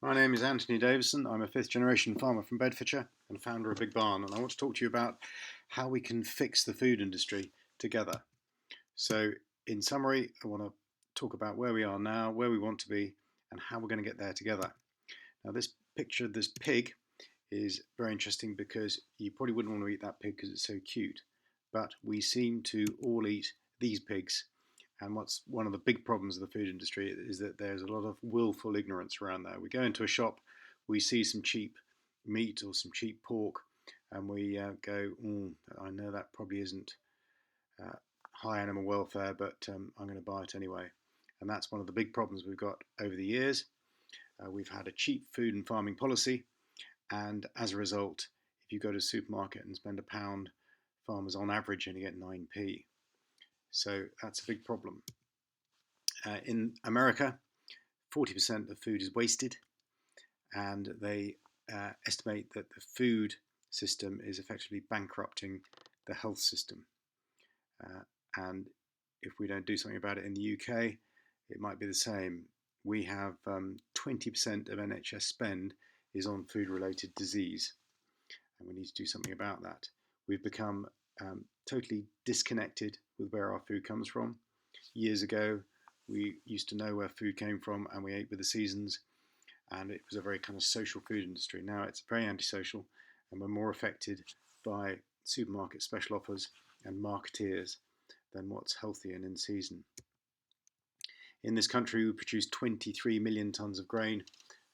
My name is Anthony Davison. I'm a fifth generation farmer from Bedfordshire and founder of BigBarn, and I want to talk to you about how we can fix the food industry together. So, in summary, I want to talk about where we are now, where we want to be, and how we're going to get there together. Now, this picture of this pig is very interesting because you probably wouldn't want to eat that pig because it's so cute, but we seem to all eat these pigs. And what's one of the big problems of the food industry is that there's a lot of willful ignorance around there. We go into a shop, we see some cheap meat or some cheap pork, and we go, I know that probably isn't high animal welfare, but I'm going to buy it anyway. And that's one of the big problems we've got over the years. We've had a cheap food and farming policy, and as a result, if you go to a supermarket and spend £1, farmers on average only get 9p. So that's a big problem. In America, 40% of food is wasted, and they estimate that the food system is effectively bankrupting the health system. And if we don't do something about it in the UK, it might be the same. We have 20% of NHS spend is on food-related disease, and we need to do something about that. We've become totally disconnected with where our food comes from. Years ago, we used to know where food came from and we ate with the seasons, and it was a very kind of social food industry. Now it's very antisocial, and we're more affected by supermarket special offers and marketeers than what's healthy and in season. In this country, we produce 23 million tonnes of grain,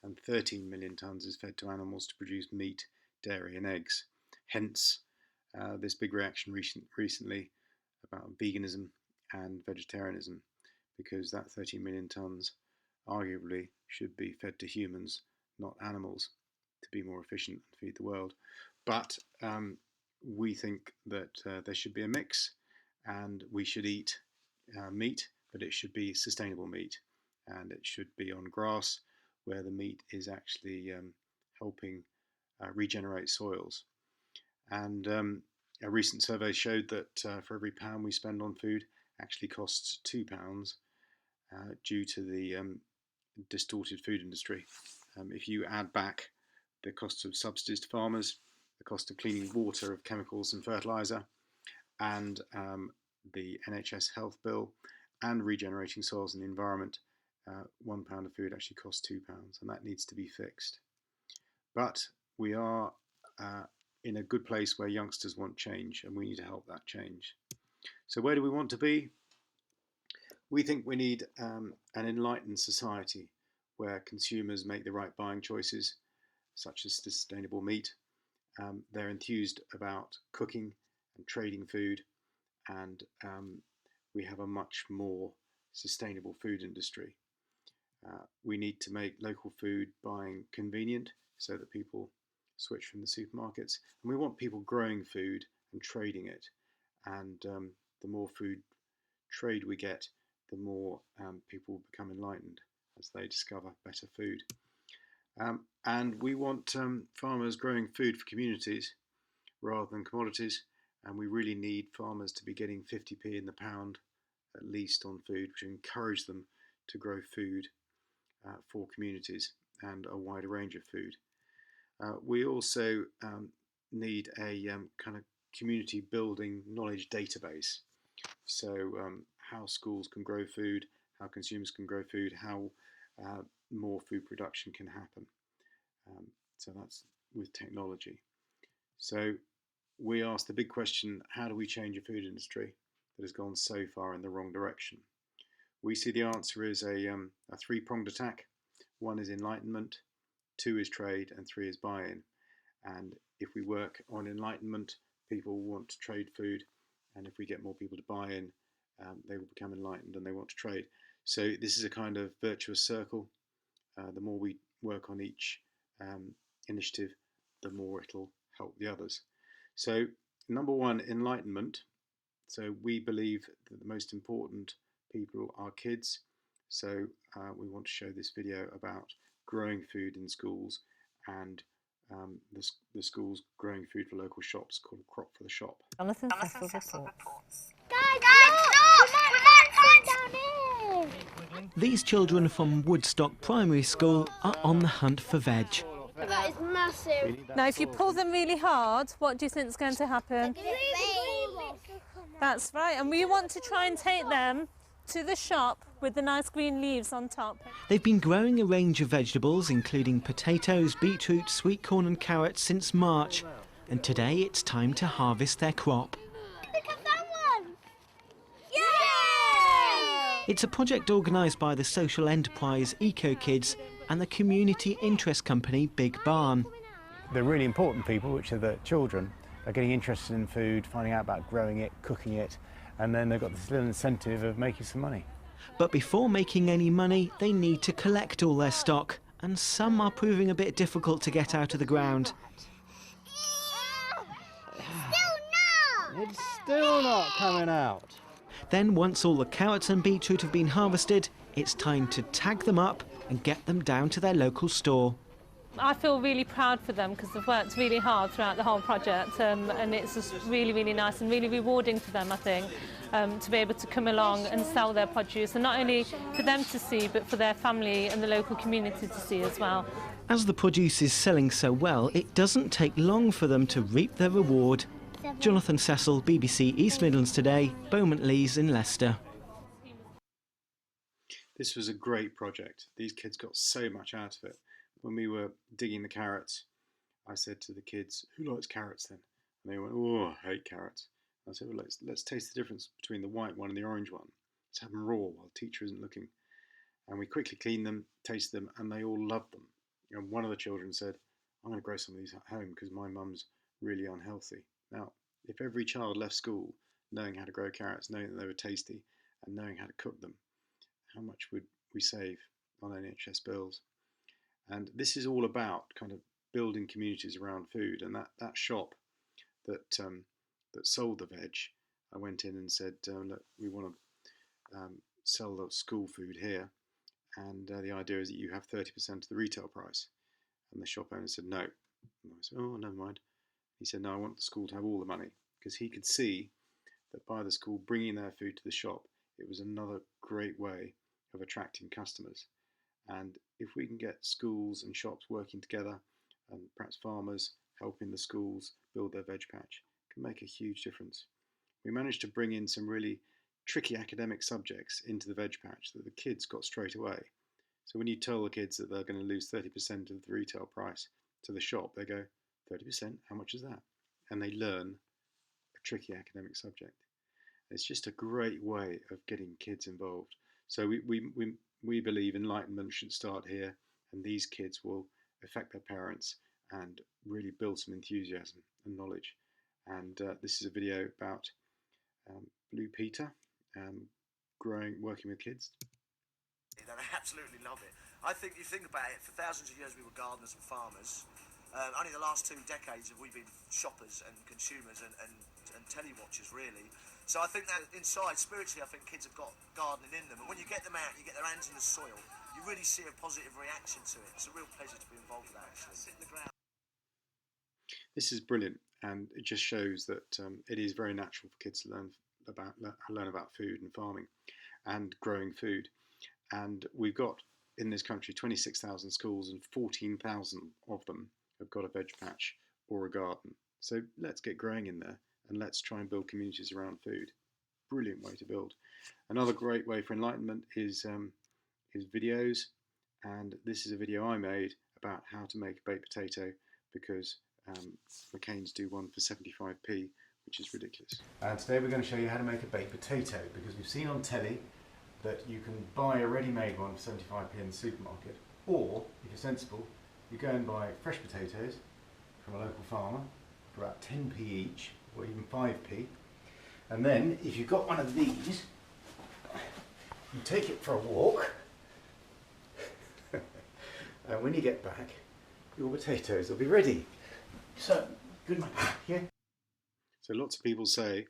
and 13 million tonnes is fed to animals to produce meat, dairy and eggs. Hence, this big reaction recently about veganism and vegetarianism, because that 13 million tonnes arguably should be fed to humans, not animals, to be more efficient and feed the world. But we think that there should be a mix, and we should eat meat, but it should be sustainable meat, and it should be on grass where the meat is actually helping regenerate soils. And a recent survey showed that for every pound we spend on food actually costs £2 due to the distorted food industry. If you add back the cost of subsidies to farmers, the cost of cleaning water of chemicals and fertiliser, and the NHS health bill, and regenerating soils and the environment, £1 of food actually costs £2, and that needs to be fixed. But we are in a good place where youngsters want change, and we need to help that change. So where do we want to be? We think we need an enlightened society where consumers make the right buying choices, such as sustainable meat. They're enthused about cooking and trading food, and we have a much more sustainable food industry. We need to make local food buying convenient so that people switch from the supermarkets, and we want people growing food and trading it, and the more food trade we get, the more people become enlightened as they discover better food. And we want farmers growing food for communities rather than commodities, and we really need farmers to be getting 50p in the pound at least on food, which encourage them to grow food for communities and a wider range of food. We also need a kind of community building knowledge database. So how schools can grow food, how consumers can grow food, how more food production can happen. So that's with technology. So we ask the big question, how do we change a food industry that has gone so far in the wrong direction? We see the answer is a three-pronged attack. One is enlightenment, 2 is trade, and 3 is buy-in. And if we work on enlightenment, people want to trade food, and if we get more people to buy in, they will become enlightened and they want to trade. So this is a kind of virtuous circle. The more we work on each initiative, the more it'll help the others. So number 1, enlightenment. So we believe that the most important people are kids. So we want to show this video about growing food in schools, and the schools growing food for local shops called Crop for the Shop. Jonathan Cecil's reports. Guys, look! We might find some down here! These children from Woodstock Primary School are on the hunt for veg. That is massive. Now, if you pull them really hard, what do you think is going to happen? That's right, and we want to try and take them to the shop with the nice green leaves on top. They've been growing a range of vegetables, including potatoes, beetroot, sweet corn and carrots, since March. And today it's time to harvest their crop. Look at that one! Yay! It's a project organised by the social enterprise Eco Kids and the community interest company BigBarn. The really important people, which are the children, are getting interested in food, finding out about growing it, cooking it, and then they've got this little incentive of making some money. But before making any money, they need to collect all their stock, and some are proving a bit difficult to get out of the ground. It's still not coming out. Then, once all the carrots and beetroot have been harvested, it's time to tag them up and get them down to their local store. I feel really proud for them because they've worked really hard throughout the whole project, and it's just really, really nice and really rewarding for them, I think, to be able to come along and sell their produce, and not only for them to see, but for their family and the local community to see as well. As the produce is selling so well, it doesn't take long for them to reap their reward. Jonathan Cecil, BBC East Midlands Today, Beaumont Leys in Leicester. This was a great project. These kids got so much out of it. When we were digging the carrots, I said to the kids, "Who likes carrots then?" And they went, "Oh, I hate carrots." And I said, "Well, let's taste the difference between the white one and the orange one. Let's have them raw while the teacher isn't looking." And we quickly cleaned them, tasted them, and they all loved them. And one of the children said, "I'm going to grow some of these at home because my mum's really unhealthy." Now, if every child left school knowing how to grow carrots, knowing that they were tasty, and knowing how to cook them, how much would we save on NHS bills? And this is all about kind of building communities around food. And that shop that that sold the veg, I went in and said, "Look, we want to sell the school food here, and the idea is that you have 30% of the retail price." And the shop owner said, "No." And I said, "Oh, never mind." He said, "No, I want the school to have all the money," because he could see that by the school bringing their food to the shop, it was another great way of attracting customers. And if we can get schools and shops working together, and perhaps farmers helping the schools build their veg patch, it can make a huge difference. We managed to bring in some really tricky academic subjects into the veg patch that the kids got straight away. So when you tell the kids that they're going to lose 30% of the retail price to the shop, they go, 30%? How much is that? And they learn a tricky academic subject. It's just a great way of getting kids involved. So we believe enlightenment should start here, and these kids will affect their parents and really build some enthusiasm and knowledge. And this is a video about Blue Peter working with kids. They absolutely love it. I think you think about it, for thousands of years we were gardeners and farmers. Only the last 2 decades have we been shoppers and consumers and telly watchers, really. So I think that inside, spiritually, I think kids have got gardening in them. And when you get them out, you get their hands in the soil, you really see a positive reaction to it. It's a real pleasure to be involved with that, actually. Sit in the ground. This is brilliant, and it just shows that it is very natural for kids to learn about food and farming and growing food. And we've got in this country 26,000 schools, and 14,000 of them have got a veg patch or a garden. So let's get growing in there, and let's try and build communities around food. Brilliant way to build. Another great way for enlightenment is videos, and this is a video I made about how to make a baked potato, because McCain's do one for 75p, which is ridiculous. And today we're going to show you how to make a baked potato, because we've seen on telly that you can buy a ready-made one for 75p in the supermarket, or if you're sensible, you go and buy fresh potatoes from a local farmer for about 10p each, or even 5p. And then if you've got one of these, you take it for a walk, and when you get back, your potatoes will be ready. So, good money, yeah? So lots of people say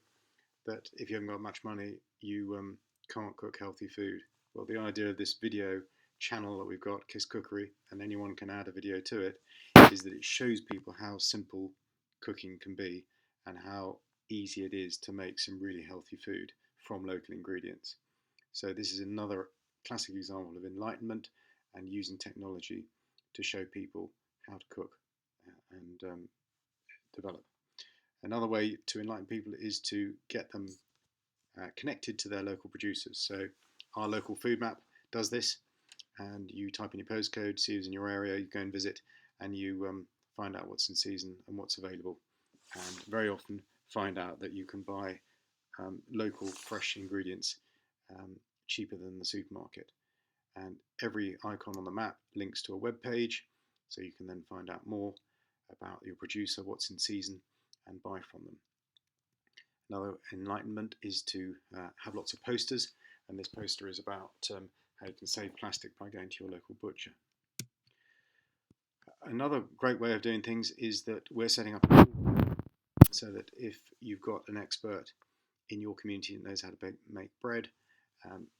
that if you haven't got much money, you can't cook healthy food. Well, the idea of this video channel that we've got, Kiss Cookery, and anyone can add a video to it, is that it shows people how simple cooking can be and how easy it is to make some really healthy food from local ingredients. So this is another classic example of enlightenment and using technology to show people how to cook and develop. Another way to enlighten people is to get them connected to their local producers. So our local food map does this, and you type in your postcode, see who's in your area, you go and visit, and you find out what's in season and what's available, and very often find out that you can buy local fresh ingredients cheaper than the supermarket. And every icon on the map links to a web page, so you can then find out more about your producer, what's in season, and buy from them. Another enlightenment is to have lots of posters, and this poster is about how you can save plastic by going to your local butcher. Another great way of doing things is that we're setting up a tool so that if you've got an expert in your community that knows how to make bread,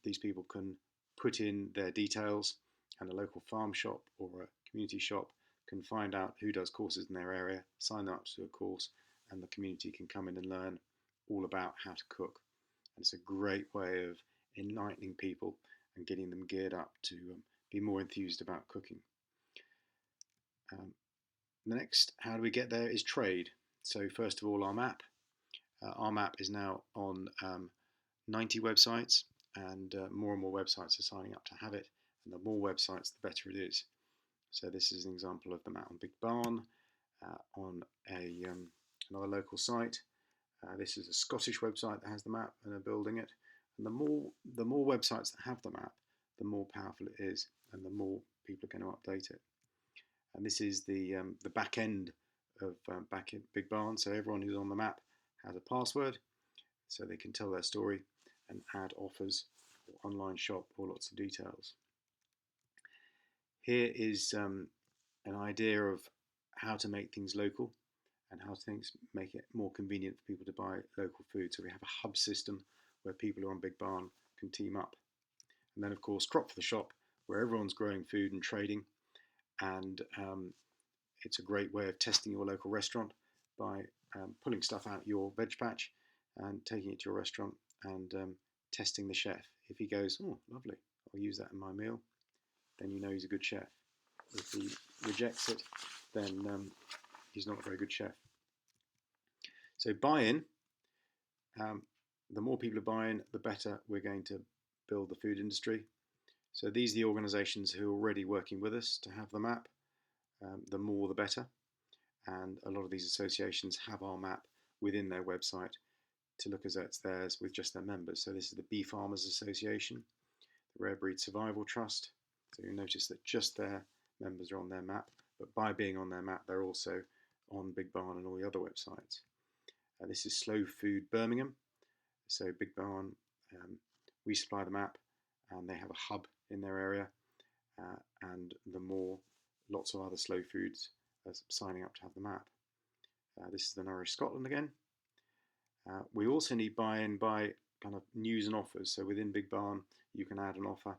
these people can put in their details, and a local farm shop or a community shop can find out who does courses in their area, sign them up to a course, and the community can come in and learn all about how to cook. And it's a great way of enlightening people and getting them geared up to be more enthused about cooking. The next, how do we get there, is trade. So first of all, our map. Our map is now on 90 websites, and more websites are signing up to have it. And the more websites, the better it is. So this is an example of the map on BigBarn, on another local site. This is a Scottish website that has the map, and they're building it. And the more websites that have the map, the more powerful it is, and the more people are going to update it. And this is the back end of back in BigBarn. So everyone who's on the map has a password, so they can tell their story and add offers, or online shop, or lots of details. Here is an idea of how to make things local and how things make it more convenient for people to buy local food. So we have a hub system where people who are on BigBarn can team up. And then of course Crop for the Shop, where everyone's growing food and trading, and it's a great way of testing your local restaurant by pulling stuff out your veg patch and taking it to your restaurant and testing the chef. If he goes, oh lovely, I'll use that in my meal, then you know he's a good chef. If he rejects it, then he's not a very good chef. So buy-in, the more people are buying, the better we're going to build the food industry. So these are the organisations who are already working with us to have the map. The more the better. And a lot of these associations have our map within their website to look as though it's theirs with just their members. So this is the Bee Farmers Association, the Rare Breed Survival Trust. So you'll notice that just their members are on their map, but by being on their map, they're also on BigBarn and all the other websites. This is Slow Food Birmingham. So BigBarn, we supply the map, and they have a hub in their area, and the more, lots of other slow foods are signing up to have the map. This is the Nourish Scotland again. We also need buy-in by kind of news and offers. So within BigBarn, you can add an offer,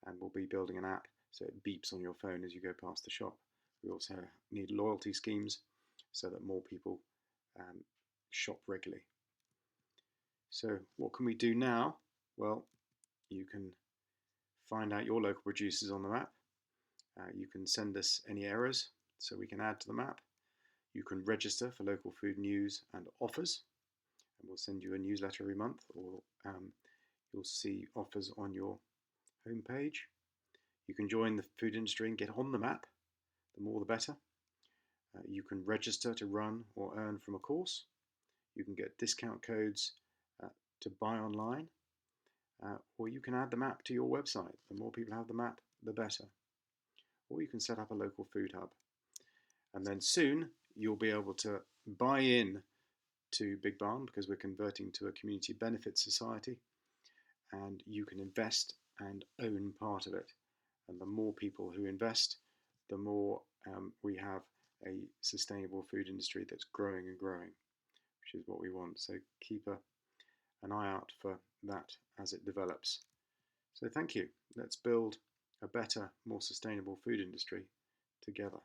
and we'll be building an app so it beeps on your phone as you go past the shop. We also need loyalty schemes so that more people shop regularly. So what can we do now? Well, you can find out your local producers on the map. You can send us any errors so we can add to the map. You can register for local food news and offers, and we'll send you a newsletter every month, or you'll see offers on your homepage. You can join the food industry and get on the map. The more the better. You can register to run or earn from a course. You can get discount codes to buy online, or you can add the map to your website. The more people have the map, the better. Or you can set up a local food hub. And then soon you'll be able to buy in to BigBarn, because we're converting to a community benefit society, and you can invest and own part of it. And the more people who invest, the more we have a sustainable food industry that's growing and growing, which is what we want. So keep an eye out for that as it develops. So thank you. Let's build a better, more sustainable food industry together.